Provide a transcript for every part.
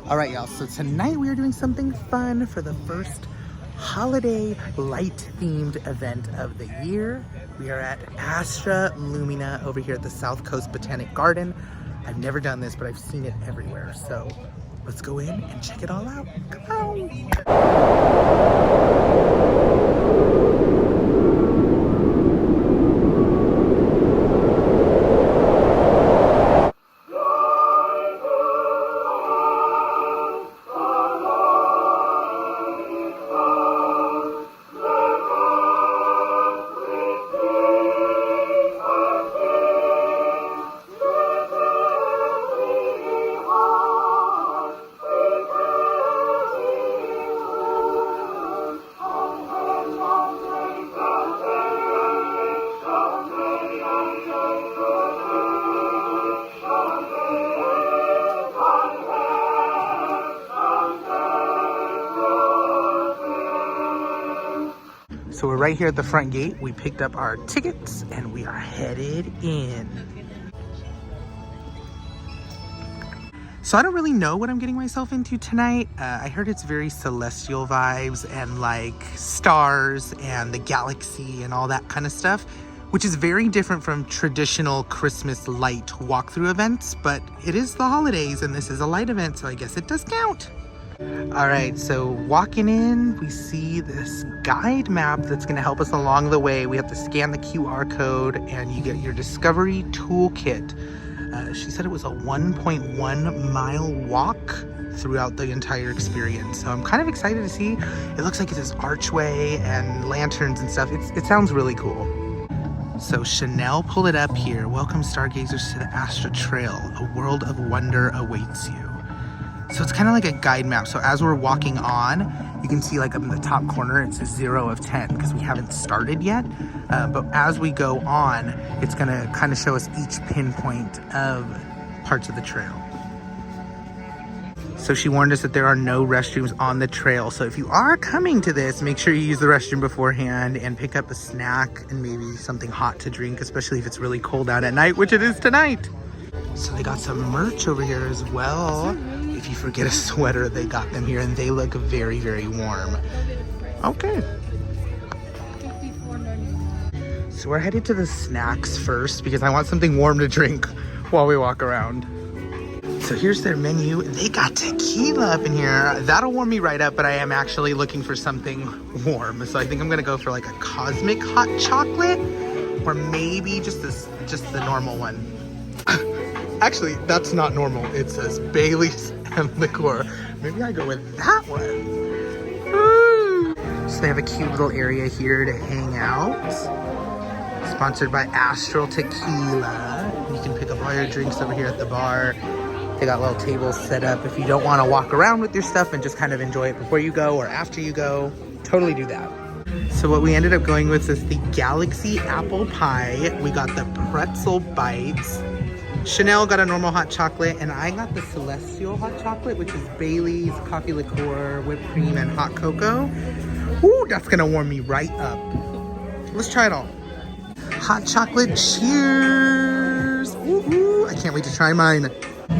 All right, y'all, so tonight we are doing something fun for the first holiday light-themed event of the year. We are at Astra Lumina over here at the South Coast Botanic Garden. I've never done this, but I've seen it everywhere. So let's go in and check it all out. Come on. So we're right here at the front gate. We picked up our tickets and we are headed in. So I don't really know what I'm getting myself into tonight. I heard it's very celestial vibes and like stars and the galaxy and all that kind of stuff, which is very different from traditional Christmas light walkthrough events, but it is the holidays and this is a light event, so I guess it does count. All right, so walking in, we see this guide map that's going to help us along the way. We have to scan the QR code and you get your Discovery Toolkit. She said it was a 1.1 mile walk throughout the entire experience. So I'm kind of excited to see. It looks like it has Archway and lanterns and stuff. It sounds really cool. So Chanel pulled it up here. Welcome stargazers to the Astra Trail. A world of wonder awaits you. So it's kind of like a guide map. So as we're walking on, you can see like up in the top corner, it says 0 of 10 because we haven't started yet. But as we go on, it's gonna kind of show us each pinpoint of parts of the trail. So she warned us that there are no restrooms on the trail. So if you are coming to this, make sure you use the restroom beforehand and pick up a snack and maybe something hot to drink, especially if it's really cold out at night, which it is tonight. So they got some merch over here as well. If you forget a sweater, they got them here and they look very, very warm. Okay. So we're headed to the snacks first because I want something warm to drink while we walk around. So here's their menu. They got tequila up in here. That'll warm me right up, but I am actually looking for something warm. So I think I'm gonna go for like a cosmic hot chocolate or maybe just the normal one. Actually, that's not normal. It says Bailey's and liqueur. Maybe I go with that one. Woo! So they have a cute little area here to hang out. Sponsored by Astral Tequila. You can pick up all your drinks over here at the bar. They got little tables set up if you don't want to walk around with your stuff and just kind of enjoy it before you go or after you go. Totally do that. So what we ended up going with is the Galaxy Apple Pie. We got the pretzel bites. Chanel got a normal hot chocolate, and I got the Celestial hot chocolate, which is Bailey's, coffee liqueur, whipped cream, and hot cocoa. Ooh, that's gonna warm me right up. Let's try it all. Hot chocolate, cheers! Ooh, I can't wait to try mine.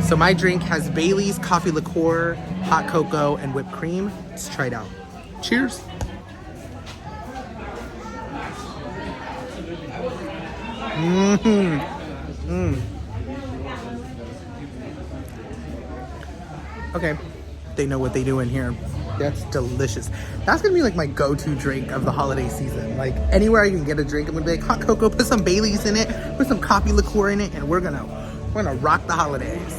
So my drink has Bailey's, coffee liqueur, hot cocoa, and whipped cream. Let's try it out. Cheers! Okay, they know what they do in here. That's delicious. That's gonna be like my go-to drink of the holiday season. Like anywhere I can get a drink, I'm gonna be like hot cocoa, put some Bailey's in it, put some coffee liqueur in it, and we're gonna rock the holidays.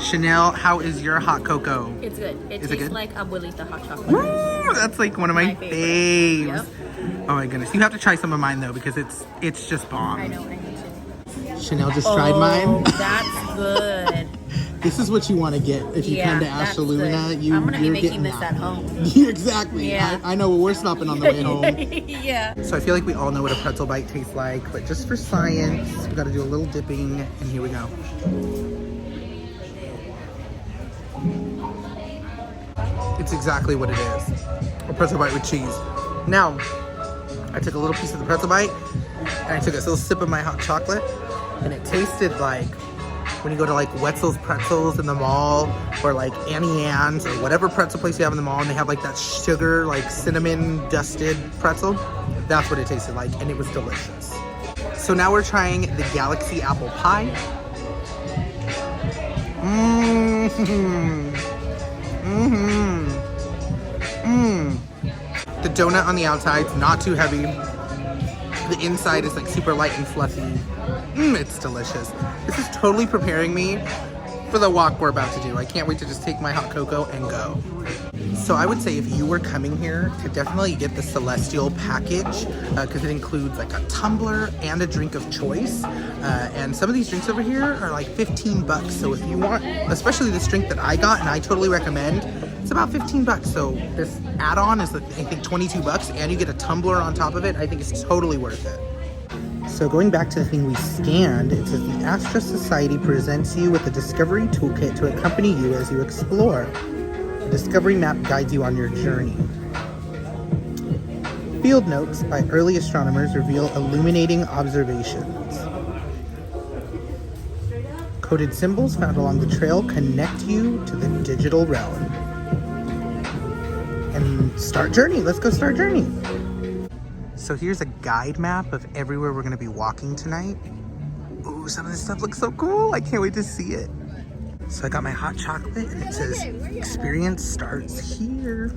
Chanel, how is your hot cocoa? It's good. It tastes like Abuelita hot chocolate. Woo, that's like one of my faves. Yep. Oh my goodness, you have to try some of mine though because it's just bomb. I know, I need to. Chanel just tried mine. That's good. This is what you want to get if you come to Astra Lumina. I'm gonna be making this at home. Exactly. Yeah. I know we're stopping on the way home. Yeah. So I feel like we all know what a pretzel bite tastes like, but just for science, we got to do a little dipping, and here we go. It's exactly what it is. A pretzel bite with cheese. Now, I took a little piece of the pretzel bite, and I took a little sip of my hot chocolate, and it tasted like when you go to like Wetzel's Pretzels in the mall, or like Annie Ann's, or whatever pretzel place you have in the mall, and they have like that sugar, like cinnamon dusted pretzel. That's what it tasted like, and it was delicious. So now we're trying the Galaxy Apple Pie. The donut on the outside's not too heavy. The inside is like super light and fluffy. It's delicious. This is totally preparing me for the walk we're about to do. I can't wait to just take my hot cocoa and go. So I would say if you were coming here, to definitely get the Celestial package, because it includes like a tumbler and a drink of choice. And some of these drinks over here are like 15 bucks. So if you want, especially this drink that I got and I totally recommend, it's about 15 bucks. So this add-on is, I think, 22 bucks, and you get a tumbler on top of it. I think it's totally worth it. So going back to the thing we scanned, it says the Astra Society presents you with a discovery toolkit to accompany you as you explore. The discovery map guides you on your journey. Field notes by early astronomers reveal illuminating observations. Coded symbols found along the trail connect you to the digital realm. And start journey. Let's go start journey. So here's a guide map of everywhere we're going to be walking tonight. Ooh, some of this stuff looks so cool. I can't wait to see it. So I got my hot chocolate, and it says experience starts here.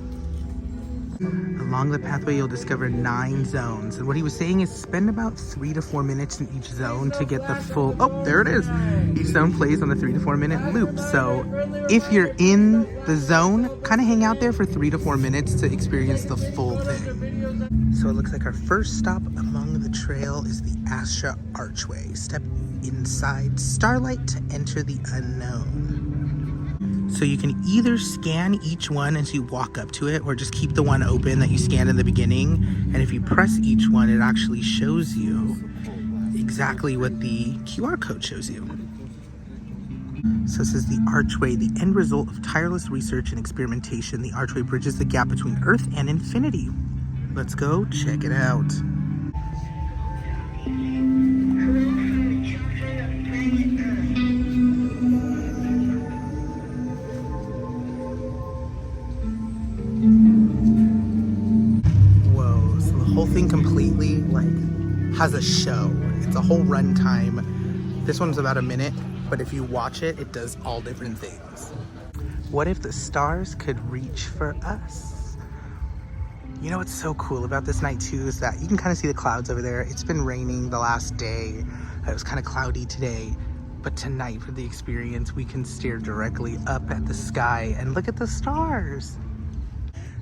Along the pathway, you'll discover 9 zones. And what he was saying is spend about 3 to 4 minutes in each zone to get the full... Oh, there it is. Each zone plays on a 3 to 4 minute loop. So if you're in the zone, kind of hang out there for 3 to 4 minutes to experience the full thing. So it looks like our first stop among the trail is the Astra Archway. Step inside Starlight to enter the unknown. So you can either scan each one as you walk up to it, or just keep the one open that you scanned in the beginning. And if you press each one, it actually shows you exactly what the QR code shows you. So this is the Archway, the end result of tireless research and experimentation. The Archway bridges the gap between Earth and infinity. Let's go check it out. Whoa, so the whole thing completely has a show. It's a whole runtime. This one's about a minute, but if you watch it, it does all different things. What if the stars could reach for us? You know what's so cool about this night too is that you can kind of see the clouds over there. It's been raining the last day. It was kind of cloudy today. But tonight for the experience, we can stare directly up at the sky and look at the stars.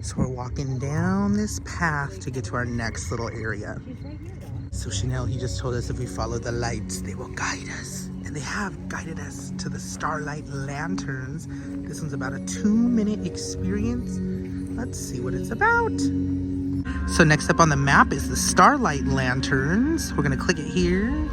So we're walking down this path to get to our next little area. So Chanel, he just told us if we follow the lights, they will guide us. And they have guided us to the Starlight Lanterns. This one's about a 2-minute experience. Let's see what it's about. So next up on the map is the Starlight Lanterns. We're gonna click it here.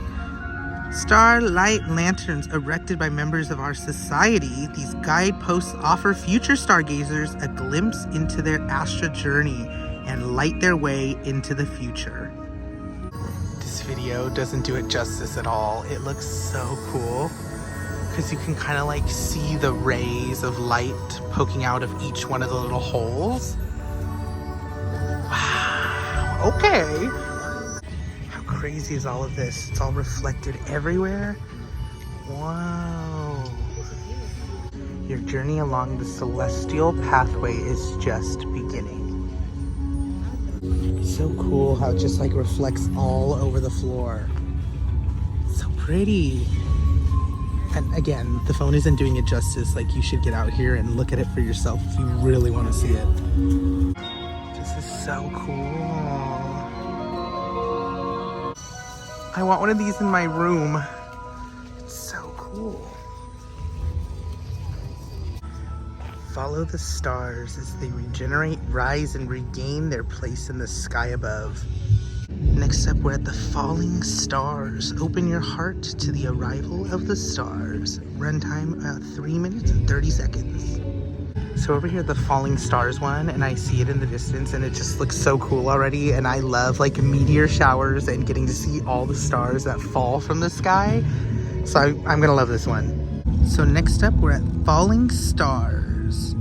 Starlight Lanterns, erected by members of our society. These guideposts offer future stargazers a glimpse into their Astra journey and light their way into the future. This video doesn't do it justice at all. It looks so cool because you can kind of like see the rays of light poking out of each one of the little holes. Wow, okay. How crazy is all of this? It's all reflected everywhere. Wow. Your journey along the Celestial Pathway is just beginning. So cool how it just like reflects all over the floor. So pretty. And again, the phone isn't doing it justice. Like, you should get out here and look at it for yourself if you really want to see it. This is so cool. I want one of these in my room. It's so cool. Follow the stars as they regenerate, rise, and regain their place in the sky above. Next up, we're at the Falling Stars. Open your heart to the arrival of the stars. Runtime about 3 minutes and 30 seconds. So over here, the Falling Stars one, and I see it in the distance, and it just looks so cool already. And I love like meteor showers and getting to see all the stars that fall from the sky. So I'm gonna love this one. So next up, we're at Falling Stars.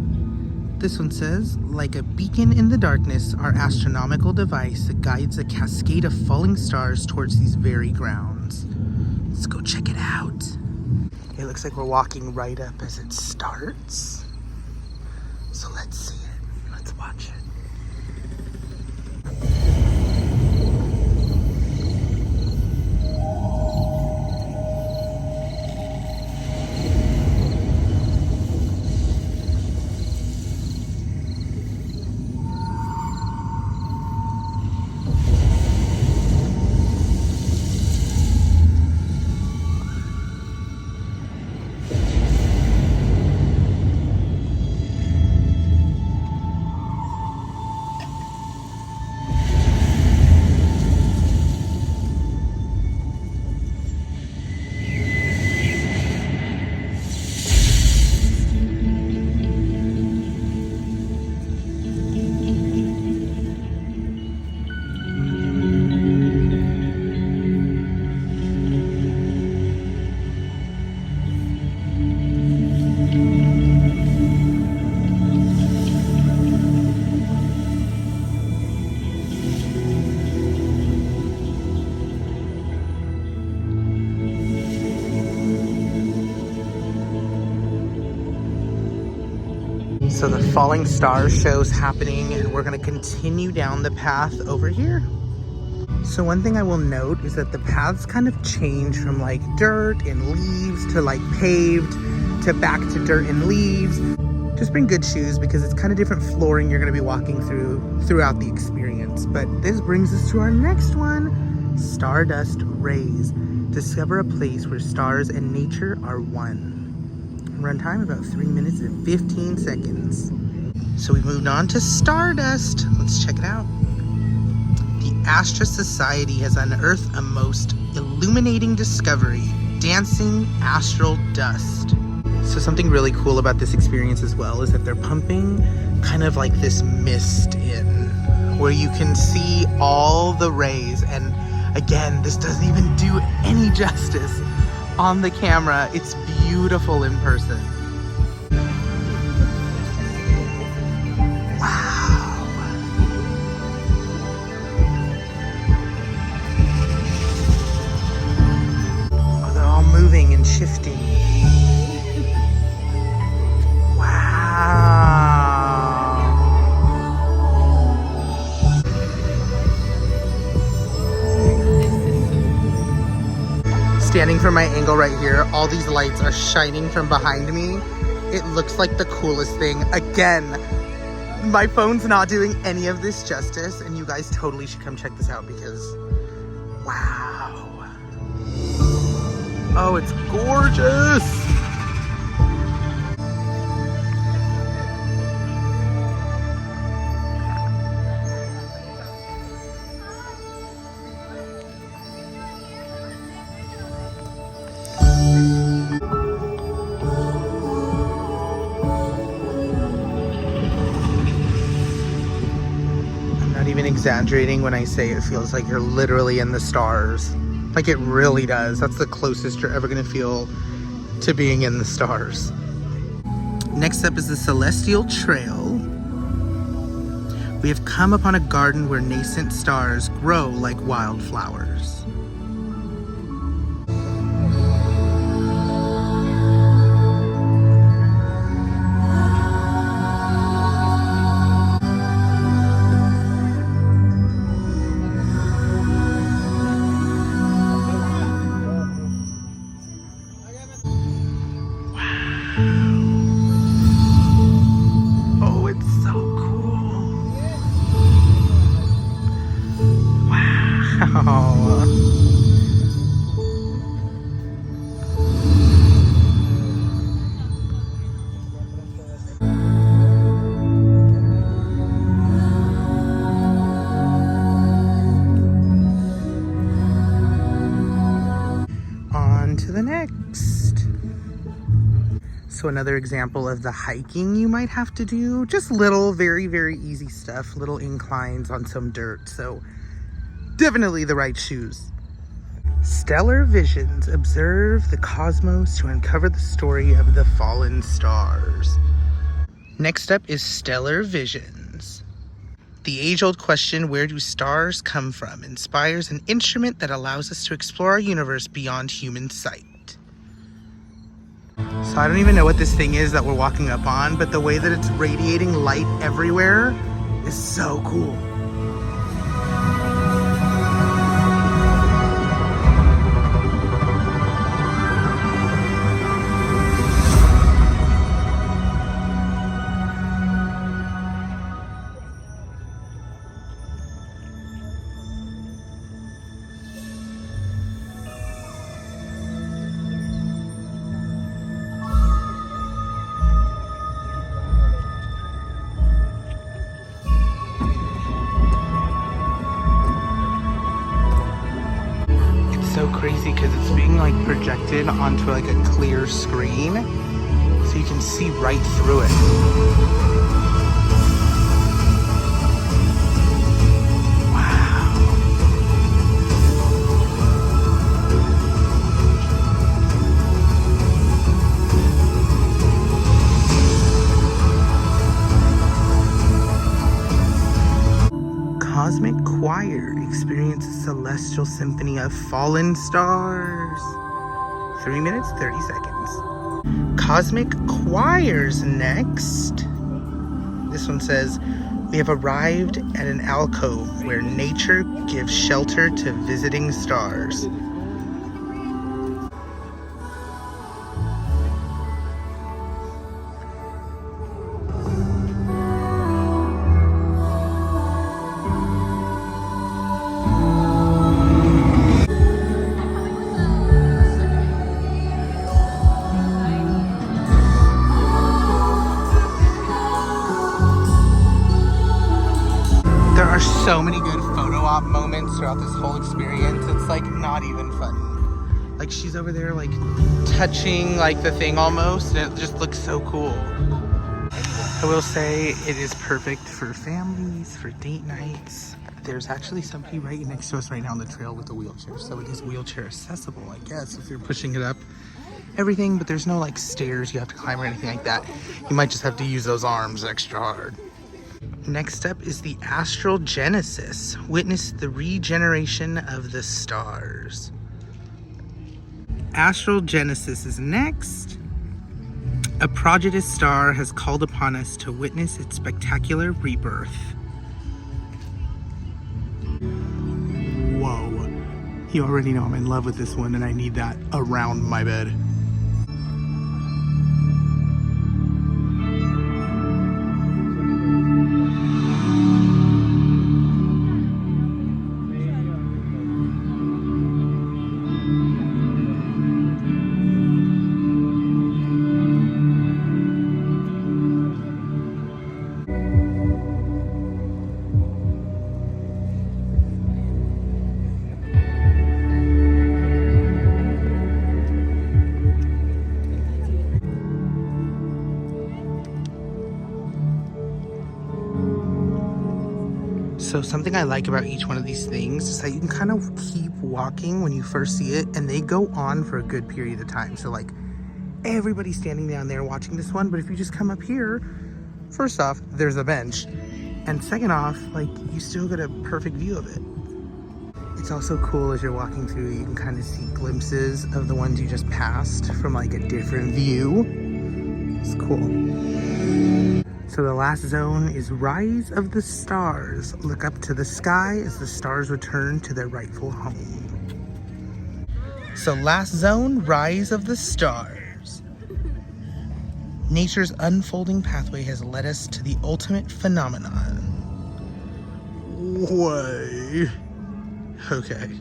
This one says, like a beacon in the darkness, our astronomical device guides a cascade of falling stars towards these very grounds. Let's go check it out. It looks like we're walking right up as it starts. So let's see it. Let's watch it. So the Falling Stars show's happening, and we're gonna continue down the path over here. So one thing I will note is that the paths kind of change from like dirt and leaves to like paved to back to dirt and leaves. Just bring good shoes because it's kind of different flooring you're gonna be walking throughout the experience. But this brings us to our next one, Stardust Rays. Discover a place where stars and nature are one. Run time about 3 minutes and 15 seconds. So we moved on to Stardust. Let's check it out. The Astra Society has unearthed a most illuminating discovery, dancing astral dust. So something really cool about this experience as well is that they're pumping kind of like this mist in where you can see all the rays. And again, this doesn't even do any justice on the camera. It's beautiful in person. Wow. Oh, they're all moving and shifting. Standing from my angle right here, all these lights are shining from behind me. It looks like the coolest thing. Again, my phone's not doing any of this justice, and you guys totally should come check this out because, wow. Oh, it's gorgeous. Exaggerating when I say it feels like you're literally in the stars. Like it really does. That's the closest you're ever gonna feel to being in the stars. Next up is the Celestial Trail. We have come upon a garden where nascent stars grow like wildflowers. So another example of the hiking you might have to do, just little, very, very easy stuff, little inclines on some dirt. So definitely the right shoes. Stellar visions observe the cosmos to uncover the story of the fallen stars. Next up is stellar visions. The age-old question, where do stars come from, inspires an instrument that allows us to explore our universe beyond human sight. So I don't even know what this thing is that we're walking up on, but the way that it's radiating light everywhere is so cool. So crazy because it's being like projected onto like a clear screen, so you can see right through it. Cosmic Choir experience a celestial symphony of fallen stars. 3 minutes, 30 seconds. Cosmic Choir's next. This one says, we have arrived at an alcove where nature gives shelter to visiting stars. So many good photo op moments throughout this whole experience. It's like not even funny. Like she's over there like touching like the thing almost, and it just looks so cool. I will say it is perfect for families, for date nights. There's actually somebody right next to us right now on the trail with a wheelchair, so it is wheelchair accessible, I guess, if you're pushing it up. Everything, but there's no like stairs you have to climb or anything like that. You might just have to use those arms extra hard. Next up is the Astral Genesis. Witness the regeneration of the stars. Astral Genesis is next. A prodigious star has called upon us to witness its spectacular rebirth. Whoa. You already know I'm in love with this one and I need that around my bed. So something I like about each one of these things is that you can kind of keep walking when you first see it, and they go on for a good period of time. So like everybody's standing down there watching this one, but if you just come up here, first off, there's a bench, and second off, like you still get a perfect view of it. It's also cool as you're walking through, you can kind of see glimpses of the ones you just passed from like a different view. It's cool. So the last zone is Rise of the Stars. Look up to the sky as the stars return to their rightful home. So last zone, Rise of the Stars. Nature's unfolding pathway has led us to the ultimate phenomenon. Way. Okay.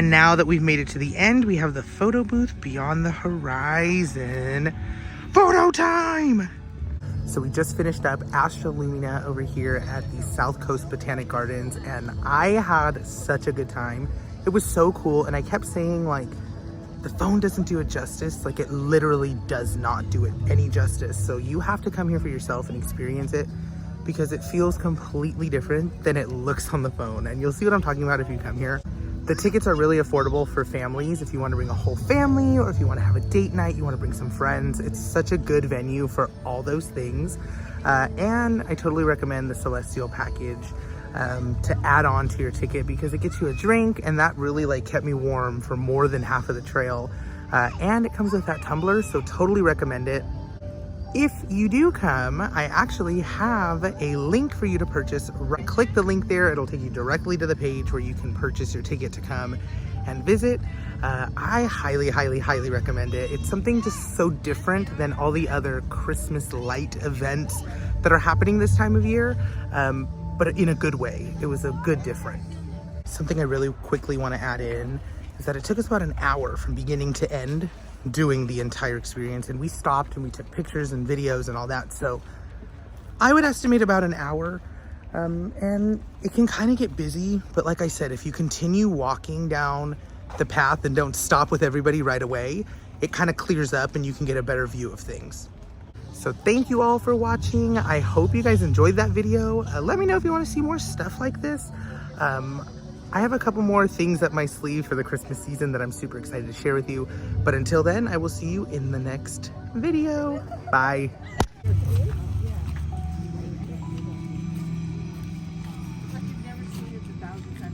And now that we've made it to the end, we have the photo booth beyond the horizon. Photo time! So we just finished up Astra Lumina over here at the South Coast Botanic Gardens, and I had such a good time. It was so cool, and I kept saying, like, the phone doesn't do it justice. Like, it literally does not do it any justice. So you have to come here for yourself and experience it, because it feels completely different than it looks on the phone. And you'll see what I'm talking about if you come here. The tickets are really affordable for families if you want to bring a whole family, or if you want to have a date night, you want to bring some friends. It's such a good venue for all those things. And I totally recommend the Celestial package to add on to your ticket, because it gets you a drink, and that really like kept me warm for more than half of the trail. And it comes with that tumbler, so totally recommend it. If you do come, I actually have a link for you to purchase. Click the link there. It'll take you directly to the page where you can purchase your ticket to come and visit. I highly, highly, highly recommend it. It's something just so different than all the other Christmas light events that are happening this time of year, but in a good way. It was a good different. Something I really quickly want to add in is that it took us about an hour from beginning to end doing the entire experience, and we stopped and we took pictures and videos and all that, so I would estimate about an hour. And it can kind of get busy, but like I said, if you continue walking down the path and don't stop with everybody right away, it kind of clears up and you can get a better view of things. So thank you all for watching. I hope you guys enjoyed that video. Let me know if you want to see more stuff like this. I have a couple more things up my sleeve for the Christmas season that I'm super excited to share with you. But until then, I will see you in the next video. Bye. You've never seen it 1,000 times.